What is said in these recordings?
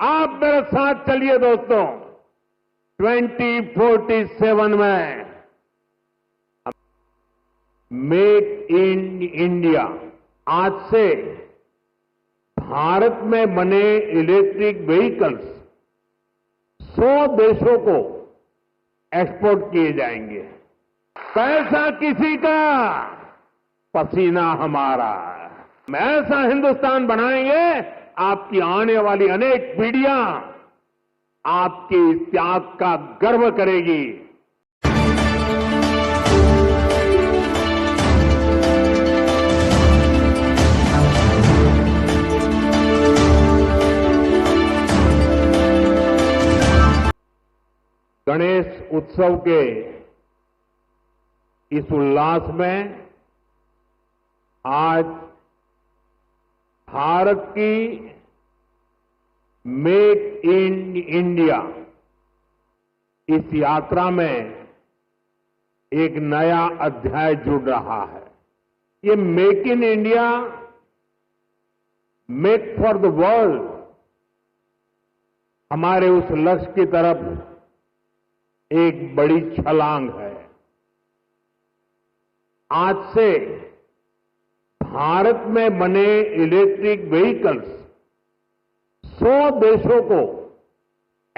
आप मेरे साथ चलिए दोस्तों, 2047 में मेक इन इंडिया, आज से भारत में बने इलेक्ट्रिक व्हीकल्स 100 देशों को एक्सपोर्ट किए जाएंगे। पैसा किसी का, पसीना हमारा। ऐसा हिंदुस्तान बनाएंगे, आपकी आने वाली अनेक पीढ़ियां आपके इस त्याग का गर्व करेगी। गणेश उत्सव के इस उल्लास में आज भारत की मेक इन इंडिया इस यात्रा में एक नया अध्याय जुड़ रहा है। ये make in India, make for the world, हमारे उस लक्ष्य की तरफ एक बड़ी छलांग है। आज से भारत में बने इलेक्ट्रिक व्हीकल्स 100 देशों को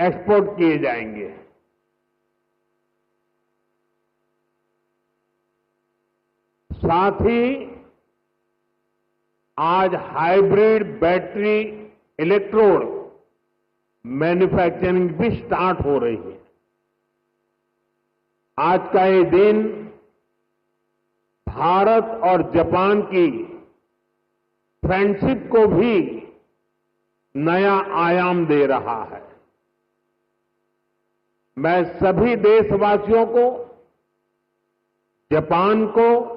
एक्सपोर्ट किए जाएंगे। साथ ही आज हाइब्रिड बैटरी इलेक्ट्रोड मैन्युफैक्चरिंग भी स्टार्ट हो रही है। आज का ये दिन भारत और जापान की फ्रेंडशिप को भी नया आयाम दे रहा है। मैं सभी देशवासियों को, जापान को,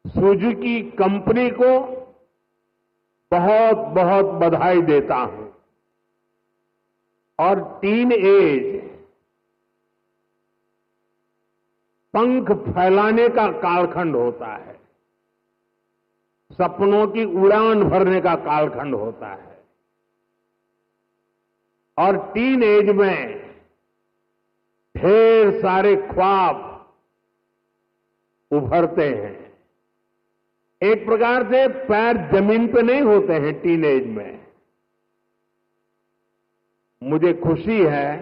सुजुकी कंपनी को बहुत बहुत बधाई देता हूं। और टीन एज पंख फैलाने का कालखंड होता है, सपनों की उड़ान भरने का कालखंड होता है। और टीन एज में ढेर सारे ख्वाब उभरते हैं। एक प्रकार से पैर जमीन पे नहीं होते हैं टीन एज में। मुझे खुशी है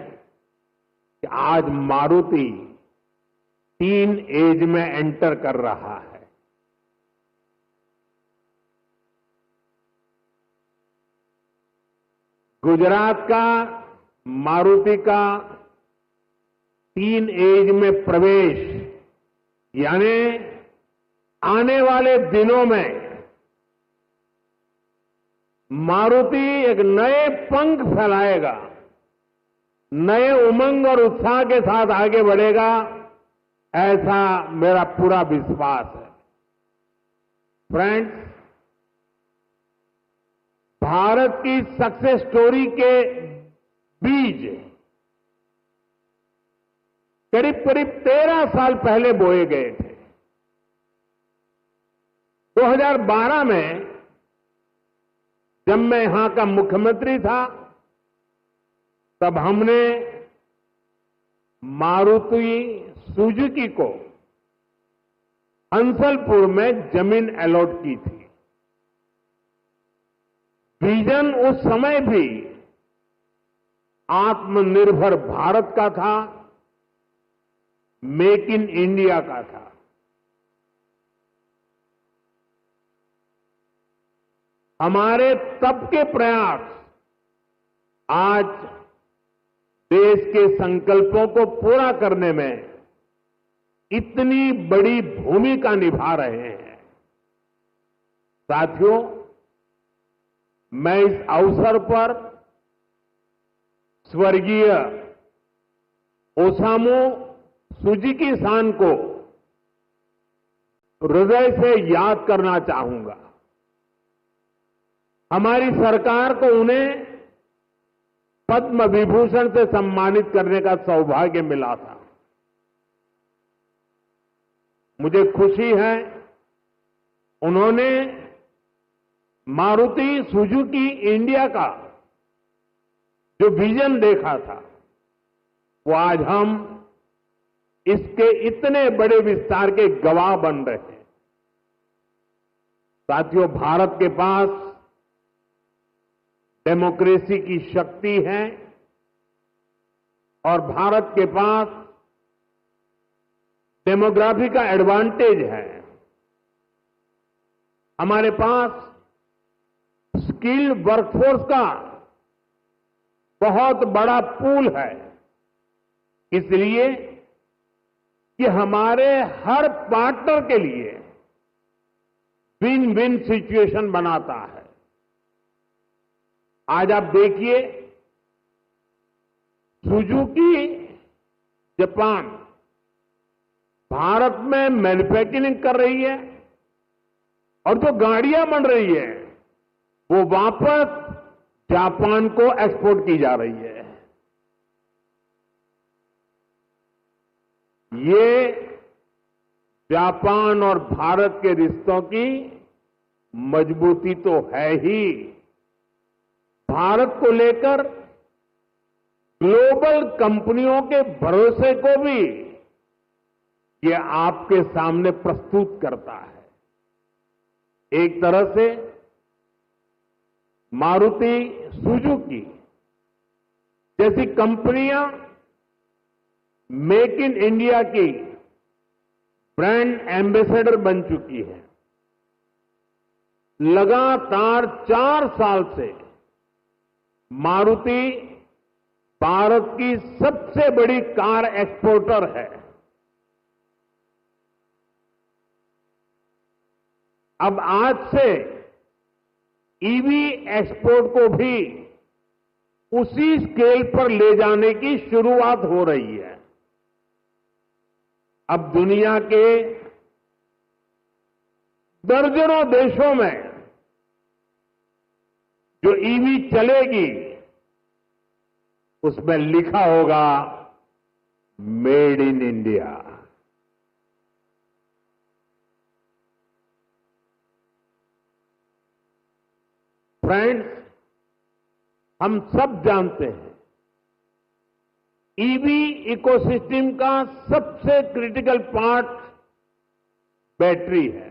कि आज मारुति टीन एज में एंटर कर रहा है। गुजरात का मारुति का टीन एज में प्रवेश, यानी आने वाले दिनों में मारुति एक नए पंख फैलाएगा, नए उमंग और उत्साह के साथ आगे बढ़ेगा, ऐसा मेरा पूरा विश्वास है। फ्रेंड्स, भारत की सक्सेस स्टोरी के बीज करीब करीब 13 साल पहले बोए गए थे। 2012 में जब मैं यहां का मुख्यमंत्री था, तब हमने मारुति सुजुकी को हंसलपुर में जमीन अलॉट की थी। विजन उस समय भी आत्मनिर्भर भारत का था, मेक इन इंडिया का था। हमारे तब के प्रयास आज देश के संकल्पों को पूरा करने में इतनी बड़ी भूमिका निभा रहे हैं। साथियों, मैं इस अवसर पर स्वर्गीय ओसामू सुजुकी-सान को हृदय से याद करना चाहूंगा। हमारी सरकार को उन्हें पद्म विभूषण से सम्मानित करने का सौभाग्य मिला था। मुझे खुशी है उन्होंने मारुति सुजुकी इंडिया का जो विजन देखा था, वो आज हम इसके इतने बड़े विस्तार के गवाह बन रहे हैं। साथियों, भारत के पास डेमोक्रेसी की शक्ति है और भारत के पास डेमोग्राफी का एडवांटेज है। हमारे पास स्किल्ड वर्कफोर्स का बहुत बड़ा पूल है, इसलिए कि हमारे हर पार्टनर के लिए विन विन सिचुएशन बनाता है। आज आप देखिए, सुजुकी जापान भारत में मैन्युफैक्चरिंग कर रही है और जो गाड़ियां बन रही है वो वापस जापान को एक्सपोर्ट की जा रही है। ये जापान और भारत के रिश्तों की मजबूती तो है ही, भारत को लेकर ग्लोबल कंपनियों के भरोसे को भी ये आपके सामने प्रस्तुत करता है। एक तरह से मारुति सुजुकी जैसी कंपनियां मेक इन इंडिया की ब्रांड एम्बेसडर बन चुकी है। लगातार 4 साल से मारुति भारत की सबसे बड़ी कार एक्सपोर्टर है। अब आज से ईवी एक्सपोर्ट को भी उसी स्केल पर ले जाने की शुरुआत हो रही है। अब दुनिया के दर्जनों देशों में जो ईवी चलेगी उसमें लिखा होगा मेड इन इंडिया। फ्रेंड्स, हम सब जानते हैं ईवी इकोसिस्टम का सबसे क्रिटिकल पार्ट बैटरी है।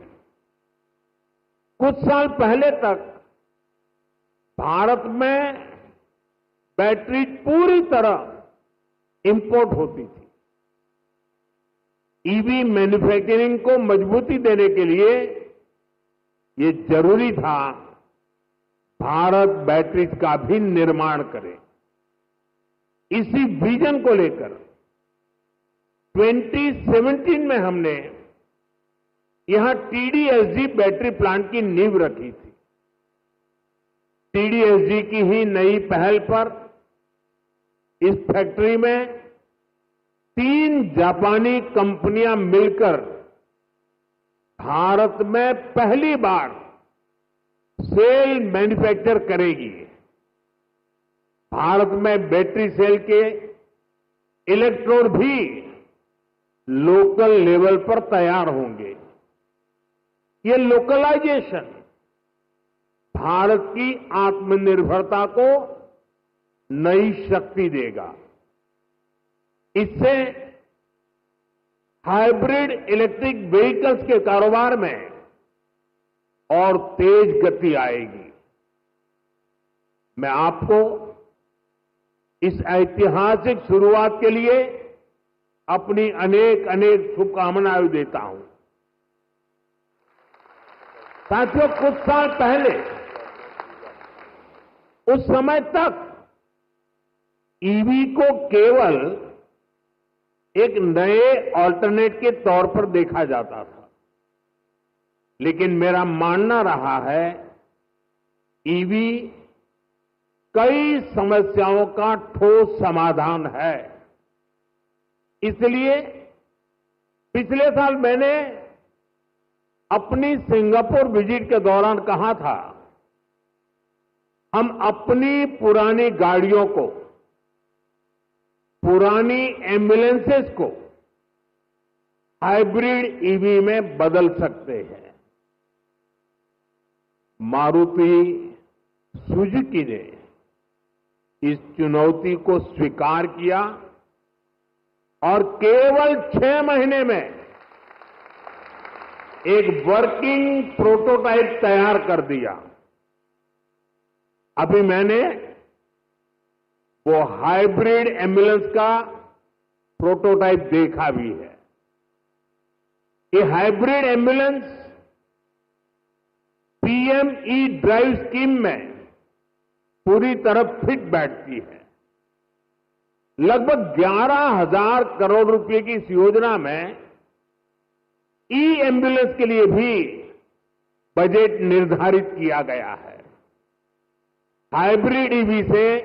कुछ साल पहले तक भारत में बैटरी पूरी तरह इंपोर्ट होती थी। ईवी मैन्युफैक्चरिंग को मजबूती देने के लिए ये जरूरी था भारत बैटरीज का भी निर्माण करे। इसी विजन को लेकर 2017 में हमने यहां टीडीएसजी बैटरी प्लांट की नींव रखी थी। टीडीएसजी की ही नई पहल पर इस फैक्ट्री में 3 जापानी कंपनियां मिलकर भारत में पहली बार सेल मैन्युफैक्चर करेगी। भारत में बैटरी सेल के इलेक्ट्रोड भी लोकल लेवल पर तैयार होंगे। ये लोकलाइजेशन भारत की आत्मनिर्भरता को नई शक्ति देगा। इससे हाइब्रिड इलेक्ट्रिक व्हीकल्स के कारोबार में और तेज गति आएगी। मैं आपको इस ऐतिहासिक शुरुआत के लिए अपनी अनेक अनेक शुभकामनाएं देता हूं। साथियों, कुछ साल पहले उस समय तक ईवी को केवल एक नए ऑल्टरनेट के तौर पर देखा जाता था, लेकिन मेरा मानना रहा है ईवी कई समस्याओं का ठोस समाधान है। इसलिए पिछले साल मैंने अपनी सिंगापुर विजिट के दौरान कहा था, हम अपनी पुरानी गाड़ियों को, पुरानी एम्बुलेंसेस को हाइब्रिड ईवी में बदल सकते हैं। मारुति सुजुकी ने इस चुनौती को स्वीकार किया और केवल 6 महीने में एक वर्किंग प्रोटोटाइप तैयार कर दिया। अभी मैंने वो हाइब्रिड एम्बुलेंस का प्रोटोटाइप देखा भी है। ये hybrid ambulance PM E drive scheme में पूरी तरह फिट बैठती है। लगभग 11,000 करोड़ रुपए की इस योजना में ई एम्बुलेंस के लिए भी बजट निर्धारित किया गया है। हाइब्रिड ईवी से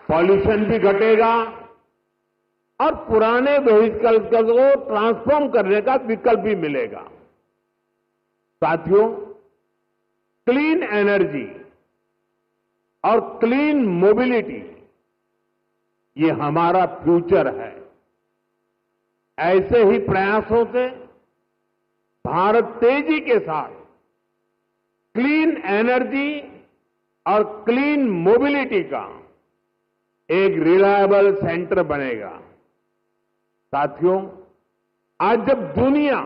पॉल्यूशन भी घटेगा और पुराने व्हीकल्स को ट्रांसफॉर्म करने का विकल्प भी मिलेगा। साथियों, क्लीन एनर्जी और क्लीन मोबिलिटी ये हमारा फ्यूचर है। ऐसे ही प्रयासों से भारत तेजी के साथ क्लीन एनर्जी और क्लीन मोबिलिटी का एक रिलायबल सेंटर बनेगा। साथियों, आज जब दुनिया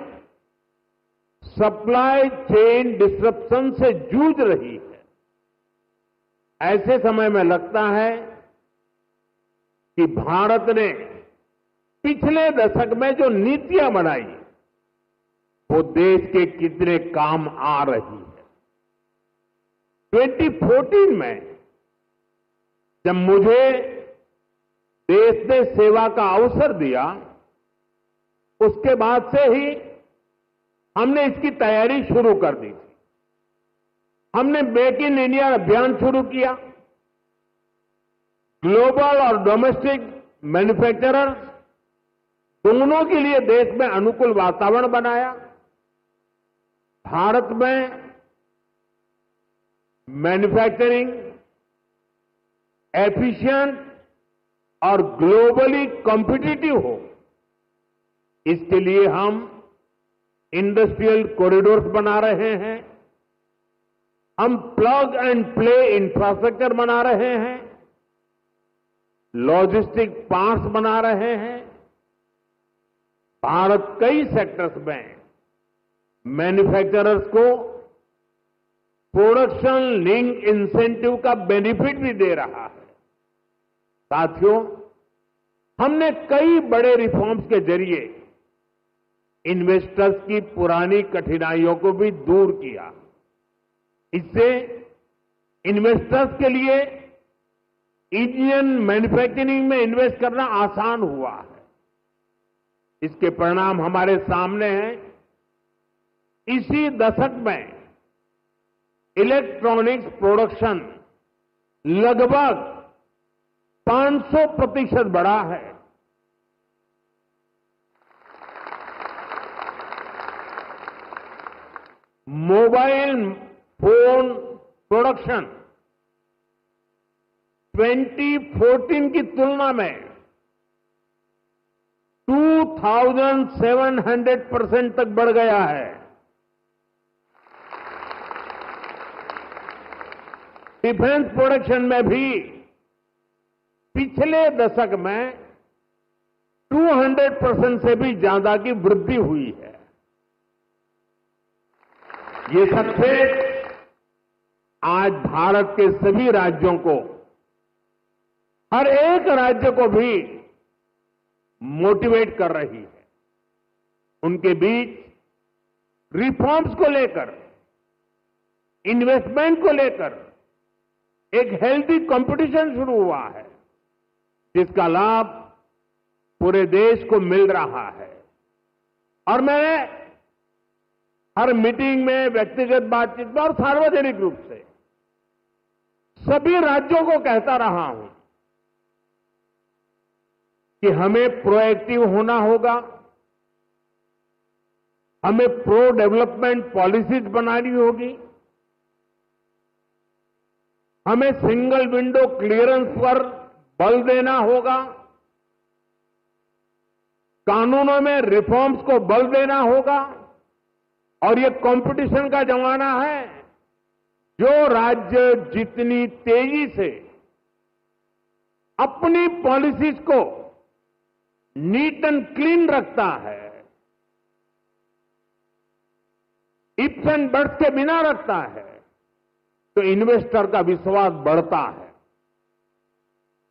सप्लाई चेन डिसरप्शन से जूझ रही है, ऐसे समय में लगता है कि भारत ने पिछले दशक में जो नीतियां बनाई वो देश के कितने काम आ रही है। 2014 में जब मुझे देश ने सेवा का अवसर दिया, उसके बाद से ही हमने इसकी तैयारी शुरू कर दी थी। हमने मेक इन इंडिया अभियान शुरू किया। ग्लोबल और डोमेस्टिक मैन्युफैक्चरर्स दोनों के लिए देश में अनुकूल वातावरण बनाया। भारत में मैन्युफैक्चरिंग एफिशिएंट और ग्लोबली कॉम्पिटिटिव हो, इसके लिए हम इंडस्ट्रियल कॉरिडोर्स बना रहे हैं। हम प्लग एंड प्ले इंफ्रास्ट्रक्चर बना रहे हैं, लॉजिस्टिक पार्क्स बना रहे हैं। भारत कई सेक्टर्स में मैन्युफैक्चरर्स को प्रोडक्शन लिंक इंसेंटिव का बेनिफिट भी दे रहा है। साथियों, हमने कई बड़े रिफॉर्म्स के जरिए इन्वेस्टर्स की पुरानी कठिनाइयों को भी दूर किया। इससे इन्वेस्टर्स के लिए इंडियन मैन्युफैक्चरिंग में इन्वेस्ट करना आसान हुआ है। इसके परिणाम हमारे सामने हैं। इसी दशक में इलेक्ट्रॉनिक्स प्रोडक्शन लगभग 500% बढ़ा है। मोबाइल फोन प्रोडक्शन 2014 की तुलना में 2700% तक बढ़ गया है। डिफेंस प्रोडक्शन में भी पिछले दशक में 200% से भी ज्यादा की वृद्धि हुई है। ये सक्सेस आज भारत के सभी राज्यों को, हर एक राज्य को भी मोटिवेट कर रही है। उनके बीच रिफॉर्म्स को लेकर, इन्वेस्टमेंट को लेकर एक हेल्दी कंपटीशन शुरू हुआ है, जिसका लाभ पूरे देश को मिल रहा है। और मैं हर मीटिंग में, व्यक्तिगत बातचीत में और सार्वजनिक रूप से सभी राज्यों को कहता रहा हूं कि हमें प्रोएक्टिव होना होगा, हमें प्रो डेवलपमेंट पॉलिसीज बनानी होगी, हमें सिंगल विंडो क्लियरेंस पर बल देना होगा, कानूनों में रिफॉर्म्स को बल देना होगा। और ये कंपटीशन का जमाना है। जो राज्य जितनी तेजी से अपनी पॉलिसीज को नीट एंड क्लीन रखता है, इफ्स एंड बट्स के बिना रखता है, तो इन्वेस्टर का विश्वास बढ़ता है।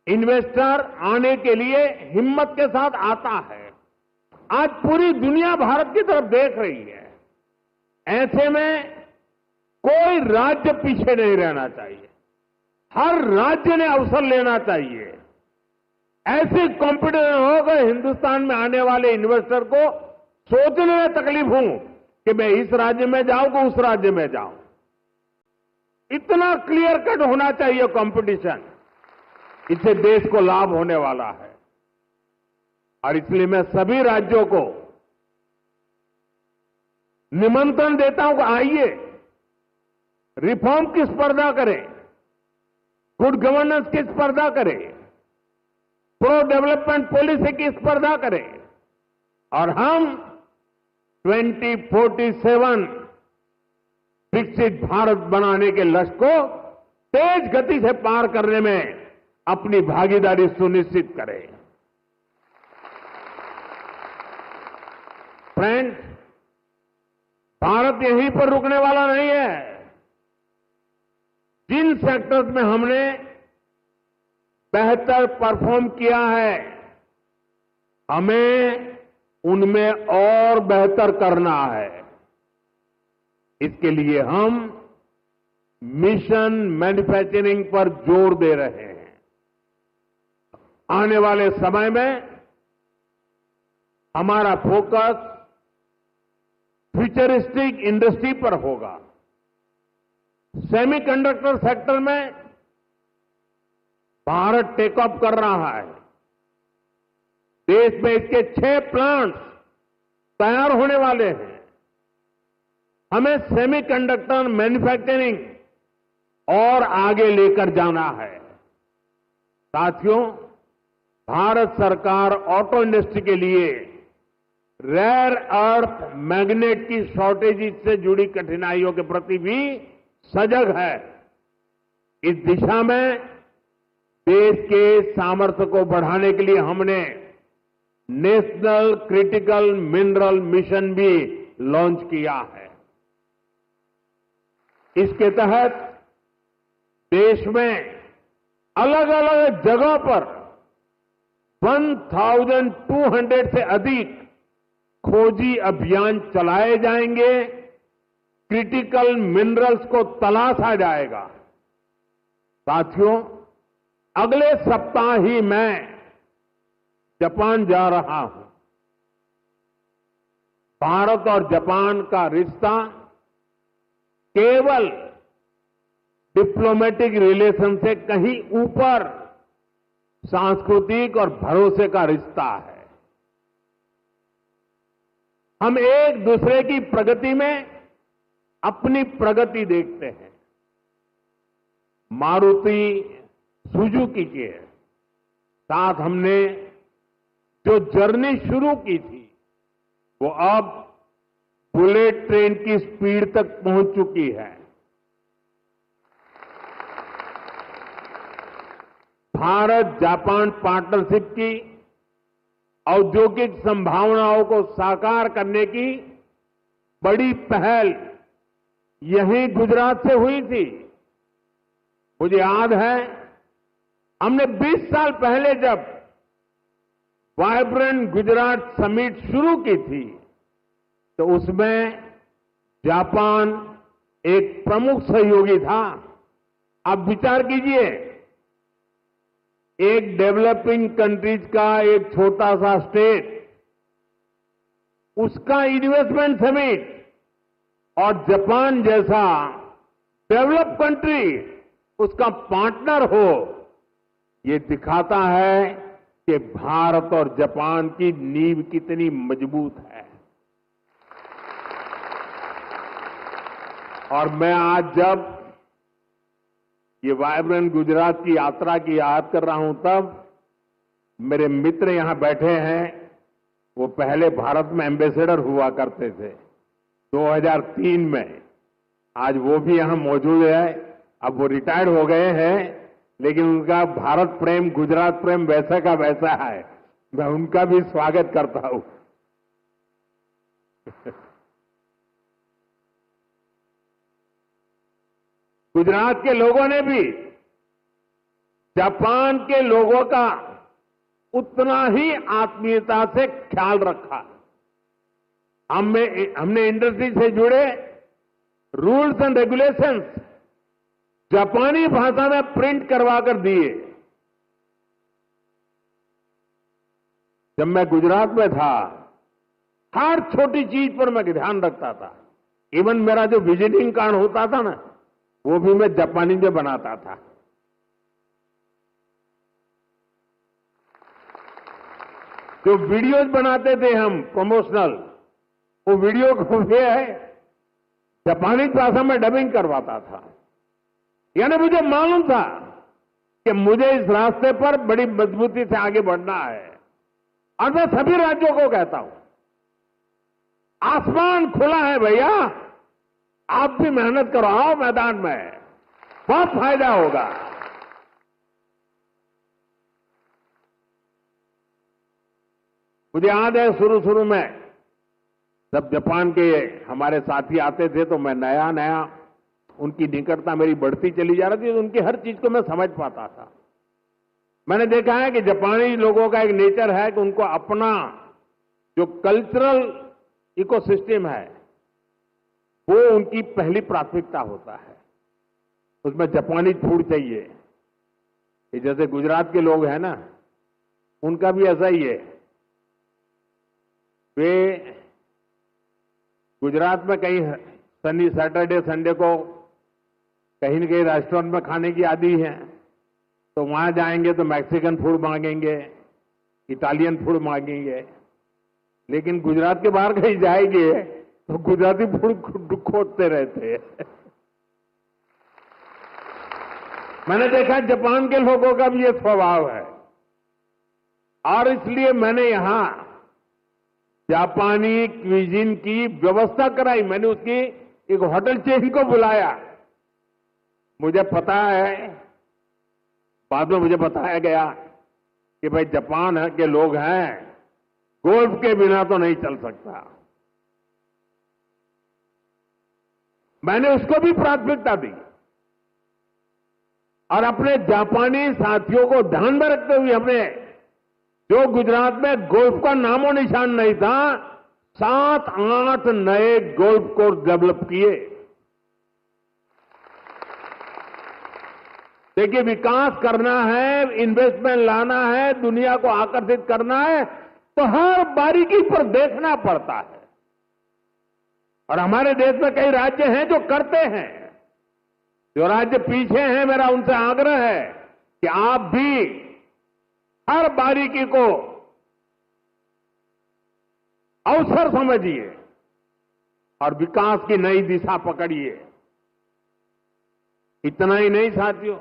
इन्वेस्टर आने के लिए हिम्मत के साथ आता है। आज पूरी दुनिया भारत की तरफ देख रही है। ऐसे में कोई राज्य पीछे नहीं रहना चाहिए। हर राज्य ने अवसर लेना चाहिए। ऐसे कॉम्पिटिशन होगा हिंदुस्तान में आने वाले इन्वेस्टर को सोचने में तकलीफ हूं कि मैं इस राज्य में जाऊं कि उस राज्य में जाऊं। इतना क्लियर कट होना चाहिए कंपटीशन। इससे देश को लाभ होने वाला है। और इसलिए मैं सभी राज्यों को निमंत्रण देता हूं कि आइए, रिफॉर्म की स्पर्धा करें, गुड गवर्नेंस की स्पर्धा करें, प्रो डेवलपमेंट पॉलिसी की स्पर्धा करें और हम 2047 विकसित भारत बनाने के लक्ष्य को तेज गति से पार करने में अपनी भागीदारी सुनिश्चित करें। फ्रेंड्स, भारत यहीं पर रुकने वाला नहीं है। जिन सेक्टर्स में हमने बेहतर परफॉर्म किया है, हमें उनमें और बेहतर करना है। इसके लिए हम मिशन मैन्युफैक्चरिंग पर जोर दे रहे हैं। आने वाले समय में हमारा फोकस फ्यूचरिस्टिक इंडस्ट्री पर होगा। सेमीकंडक्टर सेक्टर में भारत टेक ऑफ कर रहा है। देश में इसके 6 प्लांट्स तैयार होने वाले हैं। हमें सेमीकंडक्टर मैन्युफैक्चरिंग और आगे लेकर जाना है। साथियों, भारत सरकार ऑटो इंडस्ट्री के लिए रेयर अर्थ मैग्नेट की शॉर्टेज से जुड़ी कठिनाइयों के प्रति भी सजग है। इस दिशा में देश के सामर्थ्य को बढ़ाने के लिए हमने नेशनल क्रिटिकल मिनरल मिशन भी लॉन्च किया है। इसके तहत देश में अलग अलग जगहों पर 1200 से अधिक खोजी अभियान चलाए जाएंगे। क्रिटिकल मिनरल्स को तलाशा जाएगा। साथियों, अगले सप्ताह ही मैं जापान जा रहा हूं। भारत और जापान का रिश्ता केवल डिप्लोमेटिक रिलेशन से कहीं ऊपर सांस्कृतिक और भरोसे का रिश्ता है। हम एक दूसरे की प्रगति में अपनी प्रगति देखते हैं। मारुति सुजुकी के साथ हमने जो जर्नी शुरू की थी, वो अब बुलेट ट्रेन की स्पीड तक पहुंच चुकी है। भारत जापान पार्टनरशिप की औद्योगिक संभावनाओं को साकार करने की बड़ी पहल यहीं गुजरात से हुई थी। मुझे याद है, हमने 20 साल पहले जब वाइब्रेंट गुजरात समिट शुरू की थी, तो उसमें जापान एक प्रमुख सहयोगी था। आप विचार कीजिए, एक डेवलपिंग कंट्रीज का एक छोटा सा स्टेट, उसका इन्वेस्टमेंट समिट, और जापान जैसा डेवलप कंट्री उसका पार्टनर हो, ये दिखाता है कि भारत और जापान की नींव कितनी मजबूत है। और मैं आज जब ये वाइब्रेंट गुजरात की यात्रा की याद कर रहा हूं, तब मेरे मित्र यहां बैठे हैं। वो पहले भारत में एम्बेसडर हुआ करते थे 2003 में। आज वो भी यहां मौजूद है। अब वो रिटायर्ड हो गए हैं, लेकिन उनका भारत प्रेम, गुजरात प्रेम वैसा का वैसा है। मैं उनका भी स्वागत करता हूं। गुजरात के लोगों ने भी जापान के लोगों का उतना ही आत्मीयता से ख्याल रखा। हमने इंडस्ट्री से जुड़े रूल्स एंड रेगुलेशंस जापानी भाषा में प्रिंट करवा कर दिए। जब मैं गुजरात में था, हर छोटी चीज पर मैं ध्यान रखता था। इवन मेरा जो विजिटिंग कार्ड होता था ना, वो भी मैं जापानी में बनाता था। जो वीडियोज बनाते थे हम प्रमोशनल, वो वीडियो को भी है जापानी भाषा में डबिंग करवाता था। यानी मुझे मालूम था कि मुझे इस रास्ते पर बड़ी मजबूती से आगे बढ़ना है। और मैं सभी राज्यों को कहता हूं, आसमान खुला है भैया, आप भी मेहनत करो, आओ मैदान में, बहुत फायदा होगा। मुझे याद है शुरू में जब जापान के हमारे साथी आते थे तो मैं नया नया उनकी निकटता मेरी बढ़ती चली जा रही थी, तो उनकी हर चीज को मैं समझ पाता था। मैंने देखा है कि जापानी लोगों का एक नेचर है कि उनको अपना जो कल्चरल इकोसिस्टम है वो उनकी पहली प्राथमिकता होता है। उसमें जापानी फूड चाहिए। ये जैसे गुजरात के लोग हैं ना, उनका भी ऐसा ही है। वे गुजरात में कहीं सैटरडे संडे को कहीं न कहीं रेस्टोरेंट में खाने की आदी है, तो वहां जाएंगे तो मैक्सिकन फूड मांगेंगे, इटालियन फूड मांगेंगे। लेकिन गुजरात के बाहर कहीं जाएंगे तो गुजराती फूड खोजते रहते हैं। मैंने देखा जापान के लोगों का भी ये स्वभाव है, और इसलिए मैंने यहां जापानी क्विजीन की व्यवस्था कराई। मैंने उसकी एक होटल चेन को बुलाया। मुझे पता है, बाद में मुझे बताया गया कि भाई जापान के लोग हैं, गोल्फ के बिना तो नहीं चल सकता। मैंने उसको भी प्राथमिकता दी और अपने जापानी साथियों को ध्यान में रखते हुए हमने, जो गुजरात में गोल्फ का नामो निशान नहीं था, 7-8 नए गोल्फ कोर्स डेवलप किए। देखिए, विकास करना है, इन्वेस्टमेंट लाना है, दुनिया को आकर्षित करना है, तो हर बारीकी पर देखना पड़ता है। और हमारे देश में कई राज्य हैं जो करते हैं। जो राज्य पीछे हैं, मेरा उनसे आग्रह है कि आप भी हर बारीकी को अवसर समझिए और विकास की नई दिशा पकड़िए। इतना ही नहीं साथियों,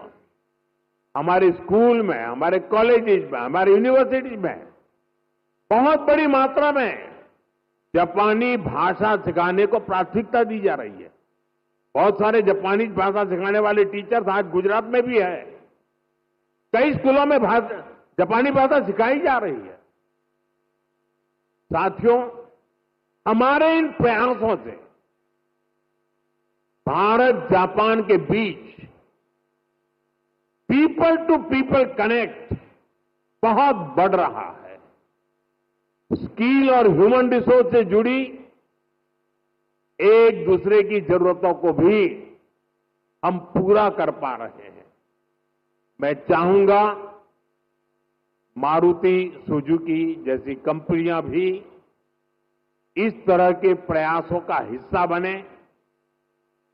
हमारे स्कूल में, हमारे कॉलेजेस में, हमारे यूनिवर्सिटी में बहुत बड़ी मात्रा में जापानी भाषा सिखाने को प्राथमिकता दी जा रही है। बहुत सारे जापानी भाषा सिखाने वाले टीचर्स आज गुजरात में भी है। कई स्कूलों में जापानी भाषा सिखाई जा रही है। साथियों, हमारे इन प्रयासों से भारत जापान के बीच पीपल टू पीपल कनेक्ट बहुत बढ़ रहा है। स्किल और ह्यूमन रिसोर्स से जुड़ी एक दूसरे की जरूरतों को भी हम पूरा कर पा रहे हैं। मैं चाहूंगा मारुति सुजुकी जैसी कंपनियां भी इस तरह के प्रयासों का हिस्सा बने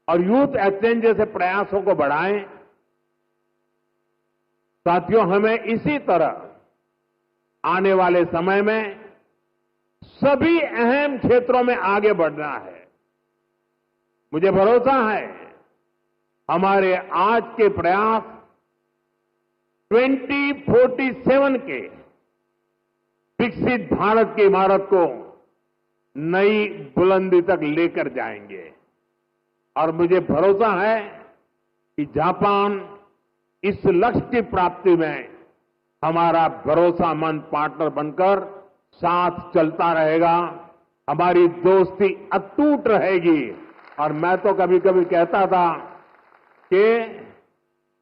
और यूथ एक्सचेंज जैसे प्रयासों को बढ़ाएं। साथियों, हमें इसी तरह आने वाले समय में सभी अहम क्षेत्रों में आगे बढ़ना है। मुझे भरोसा है हमारे आज के प्रयास 2047 के विकसित भारत की इमारत को नई बुलंदी तक लेकर जाएंगे। और मुझे भरोसा है कि जापान इस लक्ष्य की प्राप्ति में हमारा भरोसामंद पार्टनर बनकर साथ चलता रहेगा। हमारी दोस्ती अटूट रहेगी। और मैं तो कभी कभी कहता था कि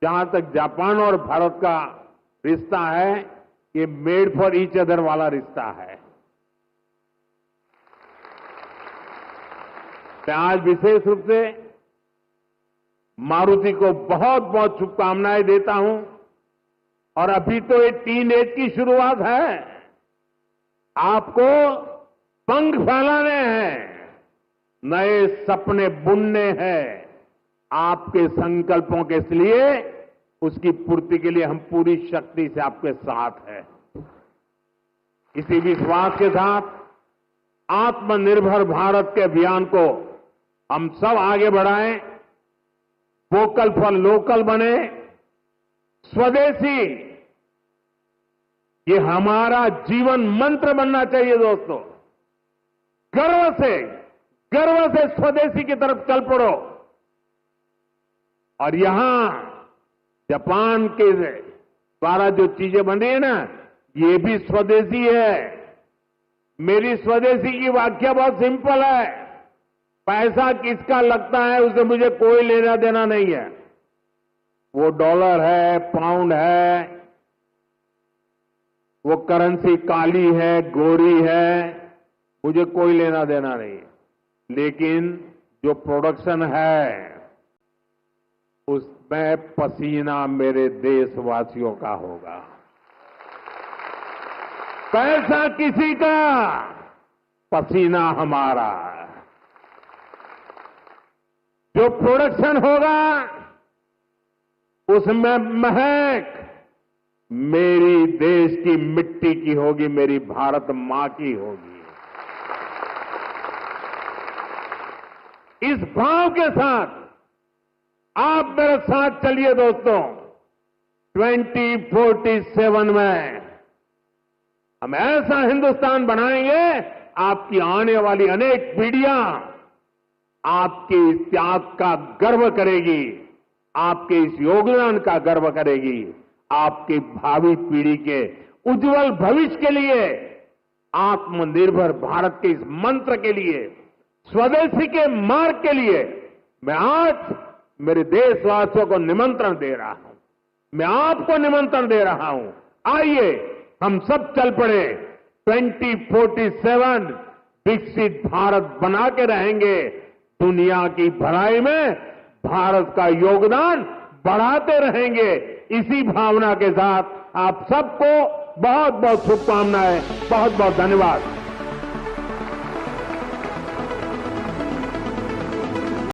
जहां तक जापान और भारत का रिश्ता है, ये मेड फॉर ईच अदर वाला रिश्ता है। मैं आज विशेष रूप से मारुति को बहुत बहुत शुभकामनाएं देता हूं। और अभी तो ये टीन एज की शुरुआत है। आपको पंख फैलाने हैं, नए सपने बुनने हैं। आपके संकल्पों के लिए, उसकी पूर्ति के लिए हम पूरी शक्ति से आपके साथ हैं। इसी विश्वास के साथ आत्मनिर्भर भारत के अभियान को हम सब आगे बढ़ाएं, वोकल फॉर लोकल बने, स्वदेशी ये हमारा जीवन मंत्र बनना चाहिए। दोस्तों, गर्व से स्वदेशी की तरफ चल पड़ो। और यहां जापान के द्वारा जो चीजें बन रही है ना, ये भी स्वदेशी है। मेरी स्वदेशी की व्याख्या बहुत सिंपल है। पैसा किसका लगता है उससे मुझे कोई लेना देना नहीं है। वो डॉलर है, पाउंड है, वो करेंसी काली है, गोरी है, मुझे कोई लेना देना नहीं है। लेकिन जो प्रोडक्शन है उसमें पसीना मेरे देशवासियों का होगा। पैसा किसी का, पसीना हमारा। जो प्रोडक्शन होगा उसमें महक मेरी देश की मिट्टी की होगी, मेरी भारत मां की होगी। इस भाव के साथ आप मेरे साथ चलिए दोस्तों। 2047 में हम ऐसा हिंदुस्तान बनाएंगे, आपकी आने वाली अनेक पीढ़ियां आपके इस त्याग का गर्व करेगी, आपके इस योगदान का गर्व करेगी। आपकी भावी पीढ़ी के उज्जवल भविष्य के लिए, आत्मनिर्भर भारत के इस मंत्र के लिए, स्वदेशी के मार्ग के लिए मैं आज मेरे देशवासियों को निमंत्रण दे रहा हूं। मैं आपको निमंत्रण दे रहा हूं। आइए हम सब चल पड़े। 2047 विकसित भारत बना के रहेंगे। दुनिया की भलाई में भारत का योगदान बढ़ाते रहेंगे। इसी भावना के साथ आप सबको बहुत बहुत शुभकामनाएं, बहुत बहुत धन्यवाद।